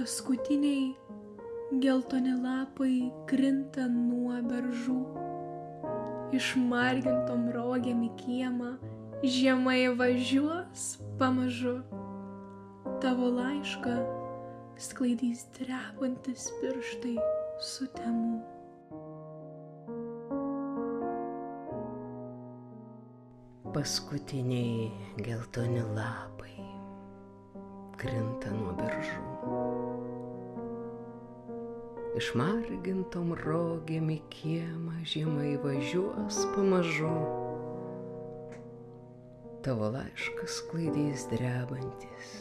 Paskutiniai geltoni lapai krinta nuo beržų. Išmargintom rogėm į kiemą žiemai važiuos pamažu. Tavo laišką sklaidys drebantis pirštai sutemų. Paskutiniai geltoni lapai krinta nuo beržų. Išmargintom rogėm į kiemą žiemai važiuos pamažu. Tavo laiškas sklaidys drebantis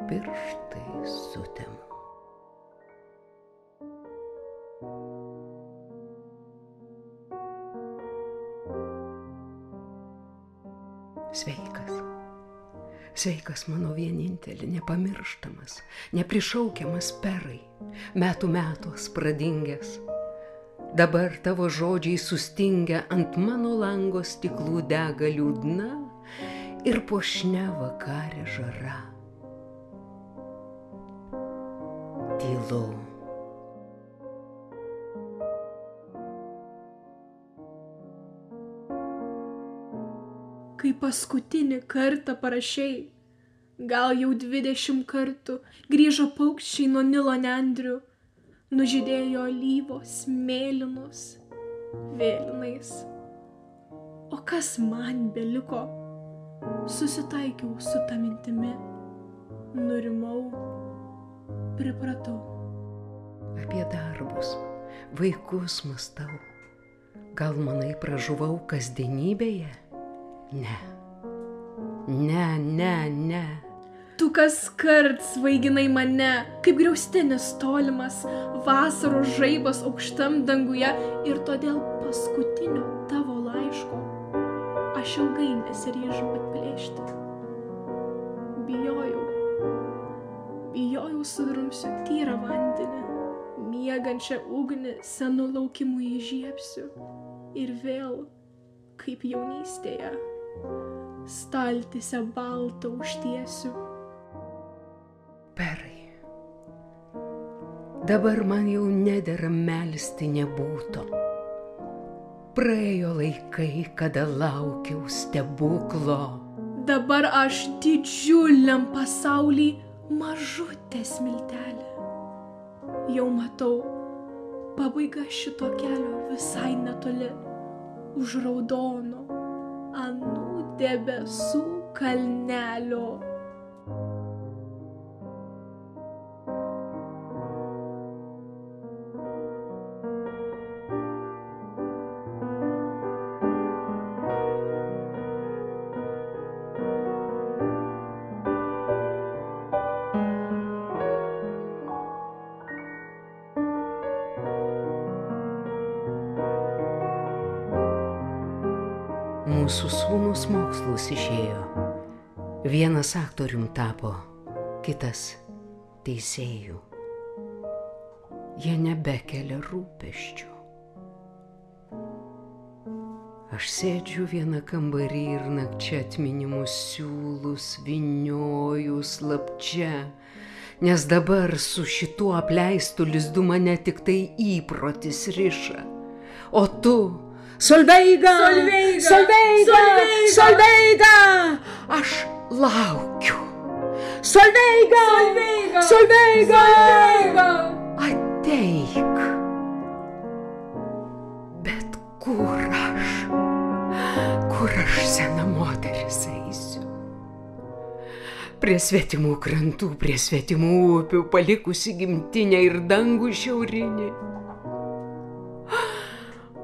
pirštai sutemų. Sveikas. Sveikas mano vienintelį, nepamirštamas, neprišaukiamas perai, metų metuos pradingęs. Dabar tavo žodžiai sustingę ant mano lango stiklų dega liūdna ir puošnia vakarė žara. Tylu. Kai paskutinį kartą parašei, gal jau 20 kartų grįžo paukščiai nuo Nilo nendrių, nužydėjo alyvos mėlynos vėlynais. O kas man beliko? Susitaikiau su ta mintimi, nurimau, pripratau. Apie darbus, vaikus mąstau. Gal manai pražuvau kasdienybėje? Ne. Tu kaskart svaiginai mane, kaip griaustinis tolimas, vasaros žaibas aukštam danguje, ir todėl paskutinio tavo laiško aš ilgai nesiryžau atplėšti. Bijojau sudrumsiu tyrą vandenį, miegančią ugnį senų laukimų įžiebsiu ir vėl, kaip jaunystėje, staltiesę baltą užtiesiu. Perai, dabar man jau nedera melsti nebūto. Praėjo laikai, kada laukiau stebuklo. Dabar aš didžiuliam pasaulį mažutė smiltelė. Jau matau, pabaiga šito kelio visai netoli. Už raudono anų debesų kalnelio. Mūsų sūnus mokslus išėjo. Vienas aktorium tapo, kitas teisėjų. Jie nebekelia rūpesčių. Aš sėdžiu vieną kambarį ir nakčia atminimus siūlus vynioju slapčia, nes dabar su šituo apleistu lizdu mane tik tai įprotis riša. O tu, Solveiga! Aš laukiu. Solveiga! Ateik. Bet kur aš sena moteris eisiu? Prie svetimų krantų, prie svetimų upių, palikusi gimtinę ir dangų šiaurinį.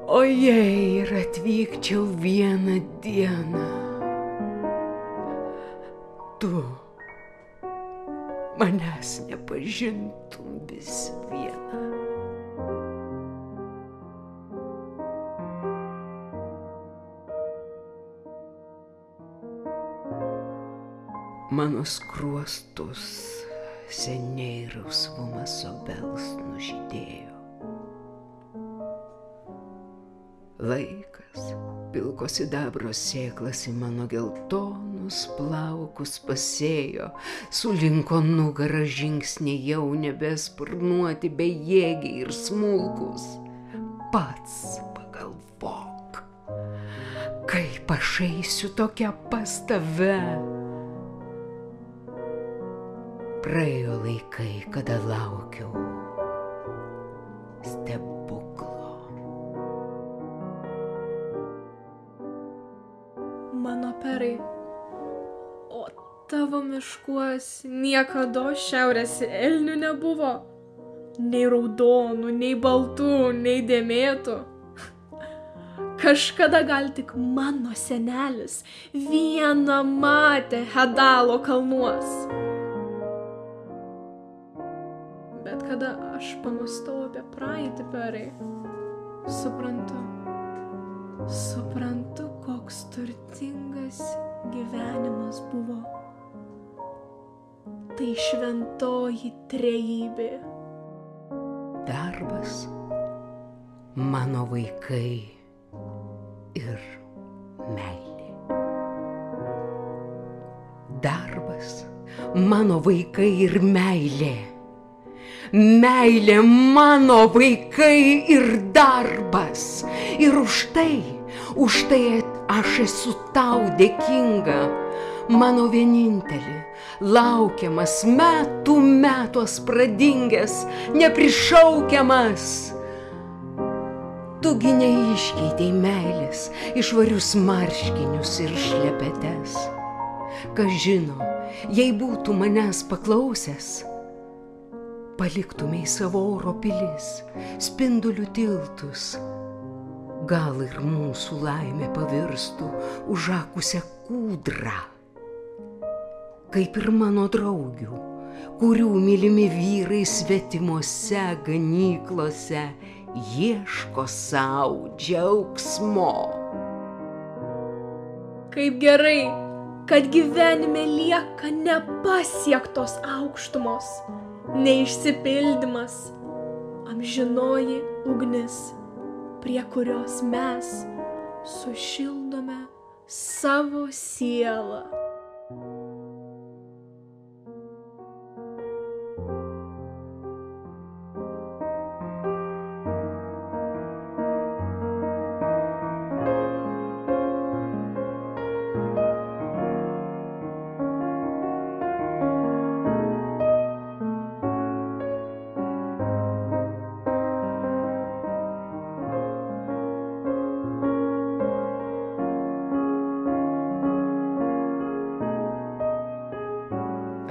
O jei ir atvykčiau vieną dieną, tu manęs nepažintum vis viena. Mano skruostus seniai rausvumas obels nužydėjo. Laikas pilko sidabro sėklas į mano geltonus plaukus pasėjo, sulinko nugarą žingsniai jau nebesparnuoti bejėgiai ir smulkus. Pats pagalvok, kaip aš eisiu tokia pas tave. Praėjo laikai, kada laukiau stebuklo. Mano perai, o tavo miškuos niekada šiaurės elnių nebuvo. Nei raudonų, nei baltų, nei dėmėtų. Kažkada gal tik mano senelis vieną matė Hedalo kalnuos. Bet kada aš pamastau apie praeitį, perai, suprantu, koks turtingas gyvenimas buvo. Tai šventoji trejybė. Darbas, mano vaikai ir meilė. Darbas, mano vaikai ir meilė. Meilė, mano vaikai ir darbas. Ir už tai aš esu tau dėkinga. Mano vienintelį, laukiamas, metuos pradingęs, neprišaukiamas. Tugi neiškeitei meilės į švarius marškinius ir šlepetes. Kas žino, jei būtų manęs paklausęs, paliktumei savo oro pilis, spindulių tiltus. Gal ir mūsų laimė pavirstų užakusią kūdrą. Kaip ir mano draugių, kurių mylimi vyrai svetimose ganyklose ieško sau džiaugsmo. Kaip gerai, kad gyvenime lieka nepasiektos aukštumos. Neišsipildymas, amžinoji ugnis, prie kurios mes sušildome savo sielą.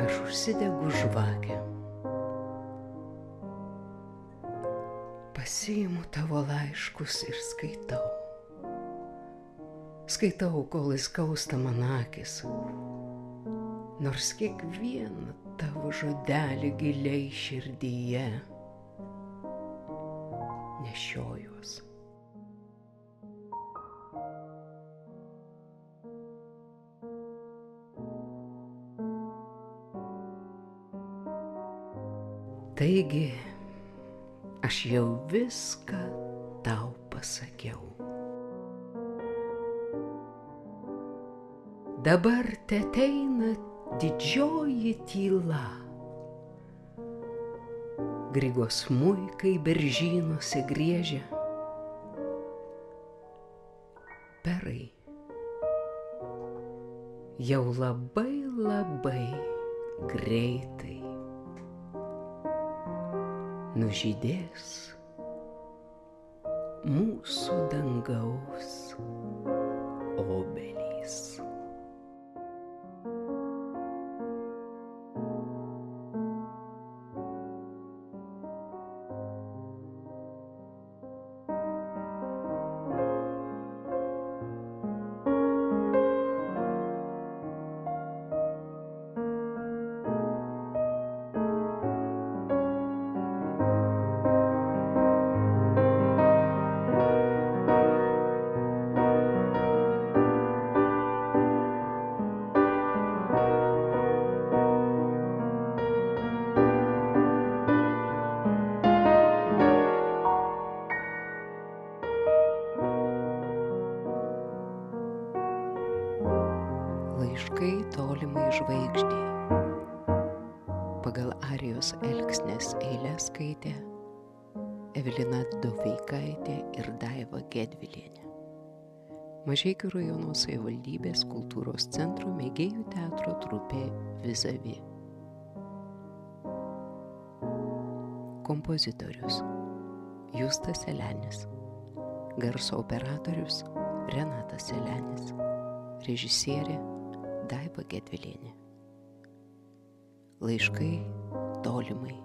Aš užsidegu žvakę. Pasiimu tavo laiškus ir skaitau. Skaitau, kol įskausta man akis. Nors kiekvieną tavo žodelį giliai širdyje nešiojuos. Taigi, aš jau viską tau pasakiau. Dabar teateina didžioji tyla. Grigo smuikai beržynuose griežia. Perai, jau labai greitai nužydės mūsų dangaus obelys. Laiškai tolimai žvaigždžiai. Pagal Arijos Elksnės eiles skaitė Evelina Doveikaitė ir Daiva Gedvilienė. Mažeikių rajono savivaldybės kultūros centro mėgėjų teatro trupė Vizavi. Kompozitorius Justas Selenis. Garso operatorius Renatas Selenis. Režisierė Daiva Gedvilienė. Laiškai tolimai